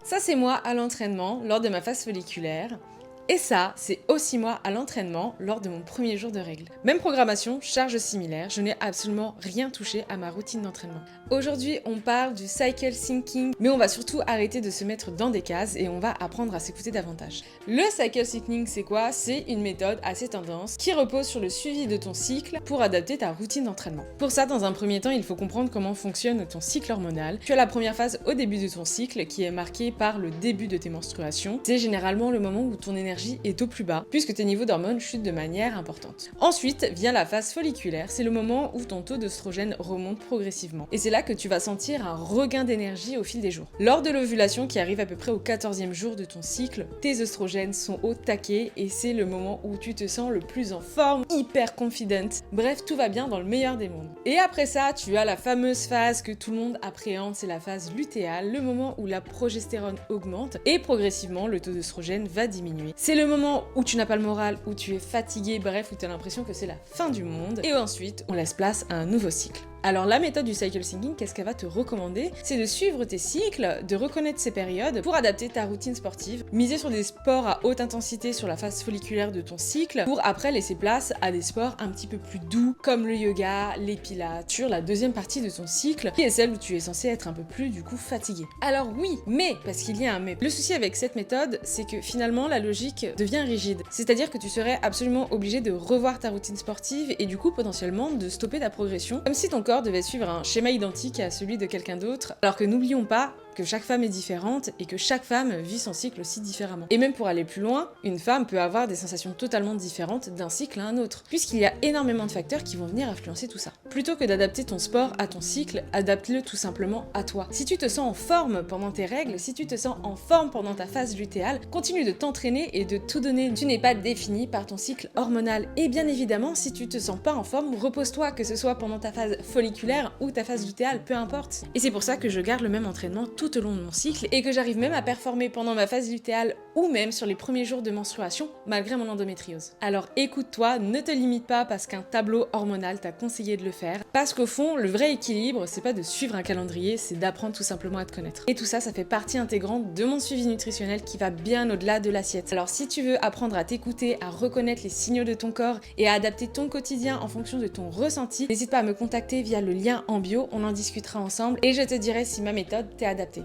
Ça, c'est moi à l'entraînement lors de ma phase folliculaire. Et ça, c'est aussi moi à l'entraînement lors de mon premier jour de règles. Même programmation, charge similaire, je n'ai absolument rien touché à ma routine d'entraînement. Aujourd'hui, on parle du cycle syncing, mais on va surtout arrêter de se mettre dans des cases et on va apprendre à s'écouter davantage. Le cycle syncing, c'est quoi? C'est une méthode assez tendance qui repose sur le suivi de ton cycle pour adapter ta routine d'entraînement. Pour ça, dans un premier temps, il faut comprendre comment fonctionne ton cycle hormonal. Tu as la première phase au début de ton cycle qui est marquée par le début de tes menstruations. C'est généralement le moment où ton énergie est au plus bas, puisque tes niveaux d'hormones chutent de manière importante. Ensuite vient la phase folliculaire, c'est le moment où ton taux d'œstrogène remonte progressivement. Et c'est là que tu vas sentir un regain d'énergie au fil des jours. Lors de l'ovulation qui arrive à peu près au 14e jour de ton cycle, tes œstrogènes sont au taquet et c'est le moment où tu te sens le plus en forme, hyper confident. Bref, tout va bien dans le meilleur des mondes. Et après ça, tu as la fameuse phase que tout le monde appréhende, c'est la phase lutéale, le moment où la progestérone augmente et progressivement le taux d'œstrogène va diminuer. C'est le moment où tu n'as pas le moral, où tu es fatigué, bref, où tu as l'impression que c'est la fin du monde. Et ensuite, on laisse place à un nouveau cycle. Alors la méthode du cycle syncing, qu'est-ce qu'elle va te recommander? C'est de suivre tes cycles, de reconnaître ces périodes pour adapter ta routine sportive, miser sur des sports à haute intensité sur la phase folliculaire de ton cycle, pour après laisser place à des sports un petit peu plus doux, comme le yoga, les pilates, sur la deuxième partie de ton cycle, qui est celle où tu es censé être un peu plus du coup fatigué. Alors oui, mais, parce qu'il y a un mais. Le souci avec cette méthode, c'est que finalement la logique devient rigide. C'est-à-dire que tu serais absolument obligé de revoir ta routine sportive et du coup potentiellement de stopper ta progression, comme si ton corps devait suivre un schéma identique à celui de quelqu'un d'autre, alors que n'oublions pas que chaque femme est différente et que chaque femme vit son cycle aussi différemment. Et même pour aller plus loin, une femme peut avoir des sensations totalement différentes d'un cycle à un autre, puisqu'il y a énormément de facteurs qui vont venir influencer tout ça. Plutôt que d'adapter ton sport à ton cycle, adapte-le tout simplement à toi. Si tu te sens en forme pendant tes règles, si tu te sens en forme pendant ta phase lutéale, continue de t'entraîner et de tout donner. Tu n'es pas défini par ton cycle hormonal. Et bien évidemment, si tu te sens pas en forme, repose-toi, que ce soit pendant ta phase folliculaire ou ta phase lutéale, peu importe. Et c'est pour ça que je garde le même entraînement tout au long de mon cycle et que j'arrive même à performer pendant ma phase lutéale ou même sur les premiers jours de menstruation malgré mon endométriose. Alors écoute-toi, ne te limite pas parce qu'un tableau hormonal t'a conseillé de le faire, parce qu'au fond, le vrai équilibre, c'est pas de suivre un calendrier, c'est d'apprendre tout simplement à te connaître. Et tout ça, ça fait partie intégrante de mon suivi nutritionnel qui va bien au-delà de l'assiette. Alors si tu veux apprendre à t'écouter, à reconnaître les signaux de ton corps et à adapter ton quotidien en fonction de ton ressenti, n'hésite pas à me contacter via le lien en bio, on en discutera ensemble et je te dirai si ma méthode t'est adaptée.